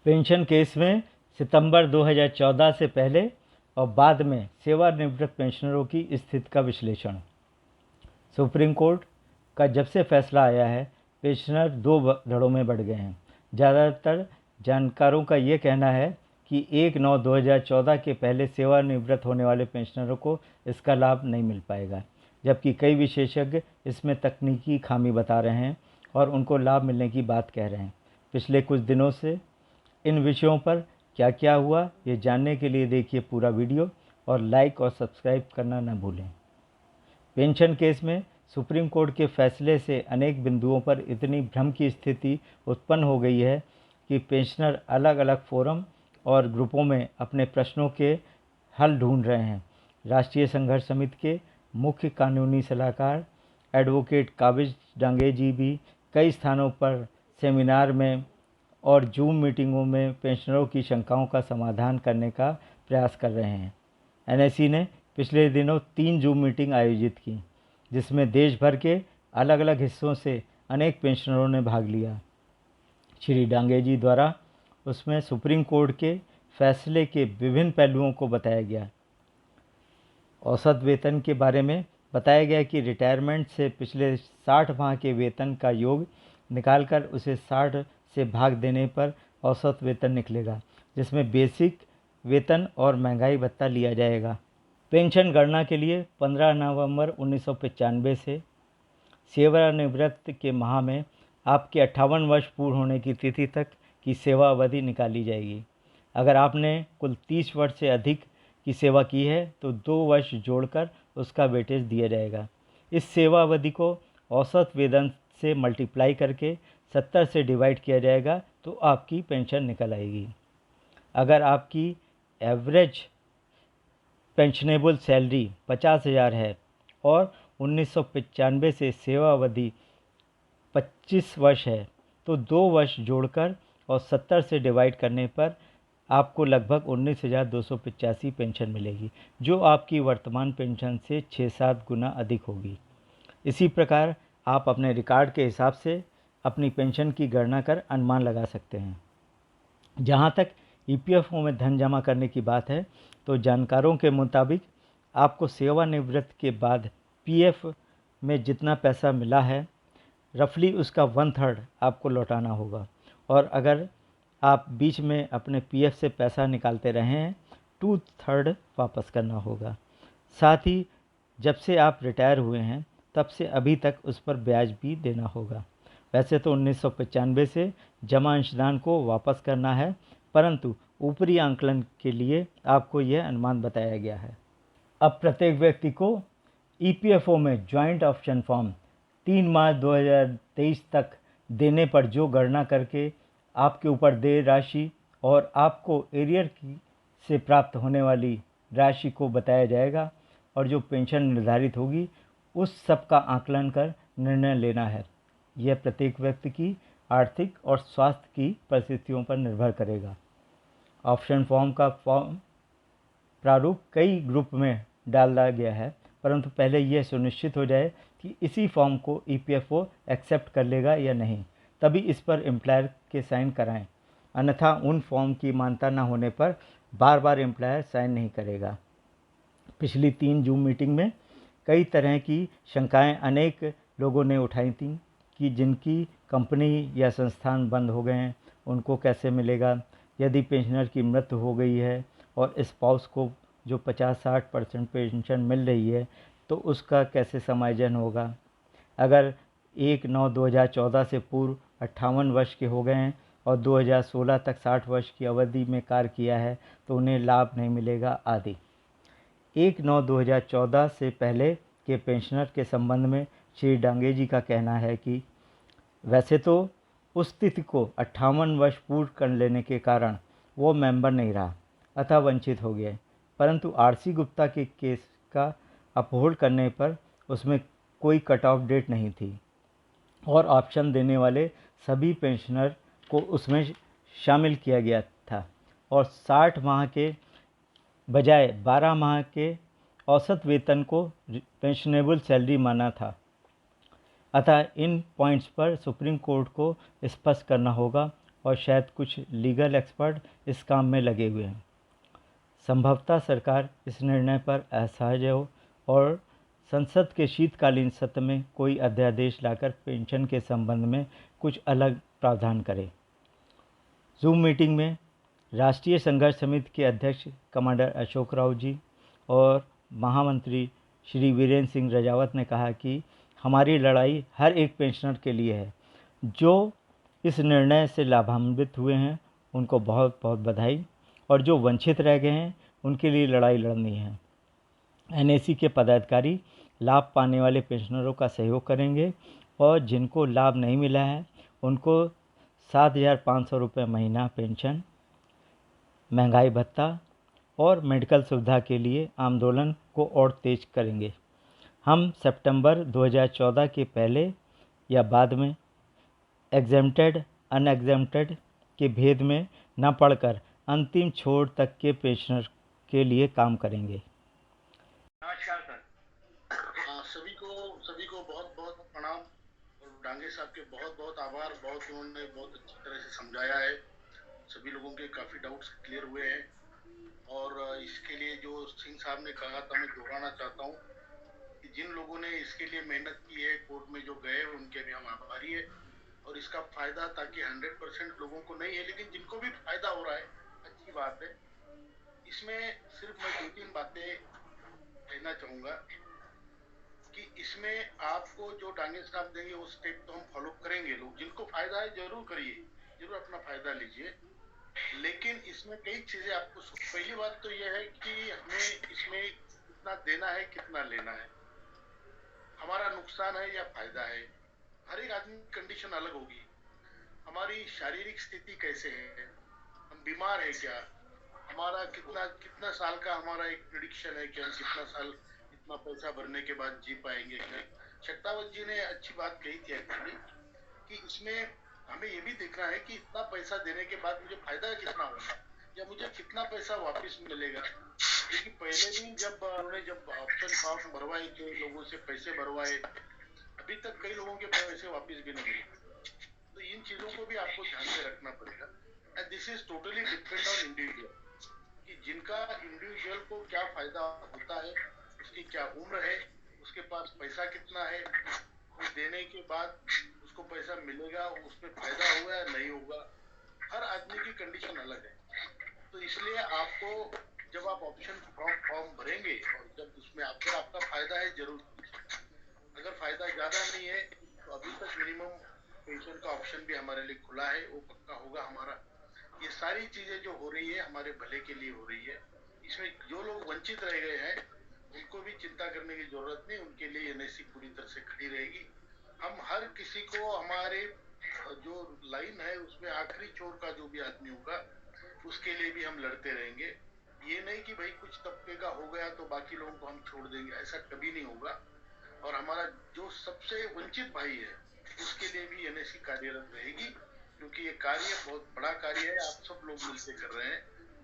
Pension case में सितंबर 2014 से पहले और बाद में सेवानिवृत्त पेंशनरों की स्थिति का विश्लेषण। सुप्रीम कोर्ट का जब से फैसला आया है, पेंशनर दो धड़ों में बढ़ गए हैं। ज़्यादातर जानकारों का ये कहना है कि 1/9/2014 के पहले सेवानिवृत्त होने वाले पेंशनरों को इसका लाभ नहीं मिल पाएगा, जबकि कई विशेषज्ञ इसमें तकनीकी खामी बता रहे हैं और उनको लाभ मिलने की बात कह रहे हैं। पिछले कुछ दिनों से इन विषयों पर क्या क्या हुआ, ये जानने के लिए देखिए पूरा वीडियो और लाइक और सब्सक्राइब करना न भूलें। पेंशन केस में सुप्रीम कोर्ट के फैसले से अनेक बिंदुओं पर इतनी भ्रम की स्थिति उत्पन्न हो गई है कि पेंशनर अलग अलग फोरम और ग्रुपों में अपने प्रश्नों के हल ढूंढ रहे हैं। राष्ट्रीय संघर्ष समिति के मुख्य कानूनी सलाहकार एडवोकेट काबिज डांगे जी भी कई स्थानों पर सेमिनार में और जूम मीटिंगों में पेंशनरों की शंकाओं का समाधान करने का प्रयास कर रहे हैं। एनएससी ने पिछले दिनों 3 जूम मीटिंग आयोजित की, जिसमें देश भर के अलग अलग हिस्सों से अनेक पेंशनरों ने भाग लिया। श्री डांगे जी द्वारा उसमें सुप्रीम कोर्ट के फैसले के विभिन्न पहलुओं को बताया गया। औसत वेतन के बारे में बताया गया कि रिटायरमेंट से पिछले 60 माह के वेतन का योग निकालकर उसे 60 से भाग देने पर औसत वेतन निकलेगा, जिसमें बेसिक वेतन और महंगाई भत्ता लिया जाएगा। पेंशन गणना के लिए 15 नवंबर 1995 से सेवानिवृत्त के माह में आपके 58 वर्ष पूर्ण होने की तिथि तक की सेवा अवधि निकाली जाएगी। अगर आपने कुल 30 वर्ष से अधिक की सेवा की है तो 2 वर्ष जोड़कर उसका वेटेज दिया जाएगा। इस सेवा अवधि को औसत वेतन से मल्टीप्लाई करके 70 से डिवाइड किया जाएगा तो आपकी पेंशन निकल आएगी। अगर आपकी एवरेज पेंशनेबल सैलरी 50,000 है और 1995 से सेवा अवधि 25 वर्ष है तो 2 वर्ष जोड़कर और 70 से डिवाइड करने पर आपको लगभग 19,285 पेंशन मिलेगी, जो आपकी वर्तमान पेंशन से 6-7 गुना अधिक होगी। इसी प्रकार आप अपने रिकॉर्ड के हिसाब से अपनी पेंशन की गणना कर अनुमान लगा सकते हैं। जहाँ तक ईपीएफओ में धन जमा करने की बात है तो जानकारों के मुताबिक आपको सेवानिवृत्ति के बाद पीएफ में जितना पैसा मिला है रफली उसका 1/3 आपको लौटाना होगा, और अगर आप बीच में अपने पीएफ से पैसा निकालते रहे हैं 2/3 वापस करना होगा। साथ ही जब से आप रिटायर हुए हैं तब से अभी तक उस पर ब्याज भी देना होगा। वैसे तो 1995 से जमा अंशदान को वापस करना है, परंतु ऊपरी आंकलन के लिए आपको यह अनुमान बताया गया है। अब प्रत्येक व्यक्ति को ईपीएफओ में जॉइंट ऑप्शन फॉर्म 3 मार्च 2023 तक देने पर जो गणना करके आपके ऊपर देय राशि और आपको एरियर से प्राप्त होने वाली राशि को बताया जाएगा, और जो पेंशन निर्धारित होगी उस सब का आकलन कर निर्णय लेना है। यह प्रत्येक व्यक्ति की आर्थिक और स्वास्थ्य की परिस्थितियों पर निर्भर करेगा। ऑप्शन फॉर्म का प्रारूप कई ग्रुप में डाला गया है, परंतु पहले यह सुनिश्चित हो जाए कि इसी फॉर्म को ईपीएफओ एक्सेप्ट कर लेगा या नहीं, तभी इस पर एम्प्लॉयर के साइन कराएं। अन्यथा उन फॉर्म की मान्यता न होने पर बार बार एम्प्लॉयर साइन नहीं करेगा। पिछली 3 जूम मीटिंग में कई तरह की शंकाएं अनेक लोगों ने उठाई थी कि जिनकी कंपनी या संस्थान बंद हो गए हैं उनको कैसे मिलेगा, यदि पेंशनर की मृत्यु हो गई है और स्पाउस को जो 50-60% पेंशन मिल रही है तो उसका कैसे समायोजन होगा। अगर 1/9/2014 से पूर्व 58 वर्ष के हो गए हैं और 2016 तक 60 वर्ष की अवधि में कार्य किया है तो उन्हें लाभ नहीं मिलेगा आदि। 1/9/2014 से पहले के पेंशनर के संबंध में श्री डांगे जी का कहना है कि वैसे तो उस तिथि को 58 वर्ष पूर्ण कर लेने के कारण वो मेंबर नहीं रहा, अतः वंचित हो गए, परंतु आरसी गुप्ता के केस का अपहोल्ड करने पर उसमें कोई कट ऑफ डेट नहीं थी और ऑप्शन देने वाले सभी पेंशनर को उसमें शामिल किया गया था और 60 माह के बजाय 12 माह के औसत वेतन को पेंशनेबल सैलरी माना था। अतः इन पॉइंट्स पर सुप्रीम कोर्ट को स्पष्ट करना होगा और शायद कुछ लीगल एक्सपर्ट इस काम में लगे हुए हैं। संभवतः सरकार इस निर्णय पर असहज हो और संसद के शीतकालीन सत्र में कोई अध्यादेश लाकर पेंशन के संबंध में कुछ अलग प्रावधान करे। जूम मीटिंग में राष्ट्रीय संघर्ष समिति के अध्यक्ष कमांडर अशोक राव जी और महामंत्री श्री वीरेंद्र सिंह रजावत ने कहा कि हमारी लड़ाई हर एक पेंशनर के लिए है। जो इस निर्णय से लाभान्वित हुए हैं उनको बहुत बहुत बधाई, और जो वंचित रह गए हैं उनके लिए लड़ाई लड़नी है। एनएसी के पदाधिकारी लाभ पाने वाले पेंशनरों का सहयोग करेंगे और जिनको लाभ नहीं मिला है उनको 7,500 रुपये महीना पेंशन, महंगाई भत्ता और मेडिकल सुविधा के लिए आंदोलन को और तेज करेंगे। हम सितंबर 2014 के पहले या बाद में एग्जेम्प्टेड अनएग्जेम्प्टेड के भेद में न पड़कर अंतिम छोर तक के पेंशनर के लिए काम करेंगे। नमस्कार सर। सभी को बहुत बहुत प्रणाम और डांगे साहब के बहुत बहुत आभार। उन्होंने बहुत अच्छी तरह से समझाया है। सभी लोगों के काफ़ी डाउट्स क्लियर हुए हैं और इसके लिए जो सिंह साहब ने कहा था मैं दोहराना चाहता हूँ कि जिन लोगों ने इसके लिए मेहनत की है, कोर्ट में जो गए उनके भी हम आभारी है। और इसका फायदा ताकि 100% लोगों को नहीं है, लेकिन जिनको भी फायदा हो रहा है अच्छी बात है। इसमें सिर्फ मैं 2-3 बातें कहना चाहूँगा कि इसमें आपको जो डांगे साहब देंगे वो स्टेप तो हम फॉलो करेंगे। लोग जिनको फायदा है जरूर करिए, जरूर अपना फायदा लीजिए, लेकिन इसमें कई चीजें आपको। पहली बात तो यह है कि हमें इसमें कितना देना है कितना लेना है, हमारा नुकसान है या फायदा है। हर एक आदमी की कंडीशन अलग होगी। हमारी शारीरिक स्थिति कैसे है, हम बीमार है क्या, हमारा कितना साल का हमारा एक प्रिडिक्शन है कि हम कितना साल इतना पैसा भरने के बाद जी पाएंगे। शक्तावत जी ने अच्छी बात कही थी एक्चुअली कि इसमें हमें ये भी देखना है कि इतना पैसा देने के बाद मुझे फायदा कितना होगा या मुझे कितना पैसा वापस मिलेगा। क्योंकि पहले भी जब उन्होंने ऑप्शन फॉर्म भरवाए थे, लोगों से पैसे भरवाए, अभी तक कई लोगों के पैसे वापस भी नहीं मिले। तो इन चीजों को भी आपको ध्यान में रखना पड़ेगा। And this is totally depend on individual कि जिनका इंडिविजुअल को क्या फायदा होता है, उसकी क्या उम्र है, उसके पास पैसा कितना है, उस देने के बाद उसको पैसा मिलेगा, उसमें फायदा होगा या नहीं होगा। हर आदमी की कंडीशन अलग है। तो इसलिए आपको जब आप ऑप्शन फॉर्म भरेंगे और जब उसमें अगर आपका फायदा है जरूर कीजिए। अगर फायदा ज्यादा नहीं है तो अभी तक मिनिमम पेंशन का ऑप्शन भी हमारे लिए खुला है, वो पक्का होगा हमारा। ये सारी चीजें जो हो रही है हमारे भले के लिए हो रही है। इसमें जो लोग वंचित रह गए हैं उनको भी चिंता करने की जरूरत नहीं, उनके लिए एनएससी पूरी तरह से खड़ी रहेगी। हम हर किसी को हमारे जो लाइन है उसमें आखिरी छोर का जो भी आदमी होगा उसके लिए भी हम लड़ते रहेंगे। ये नहीं कि भाई कुछ तबके का हो गया तो बाकी लोगों को हम छोड़ देंगे, ऐसा कभी नहीं होगा। और हमारा जो सबसे वंचित भाई है उसके लिए भी एनएससी कार्यरत रहेगी, क्योंकि ये कार्य बहुत बड़ा कार्य है। आप सब लोग मिलकर कर रहे हैं,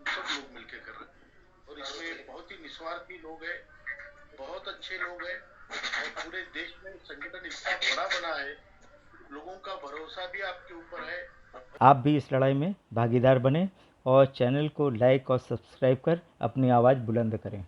सब लोग मिलकर कर रहे हैं और इसमें बहुत ही निस्वार्थी लोग हैं, बहुत अच्छे लोग हैं और पूरे देश में संगठन इतना बड़ा बना है, लोगों का भरोसा भी आपके ऊपर है। आप भी इस लड़ाई में भागीदार बने और चैनल को लाइक और सब्सक्राइब कर अपनी आवाज़ बुलंद करें।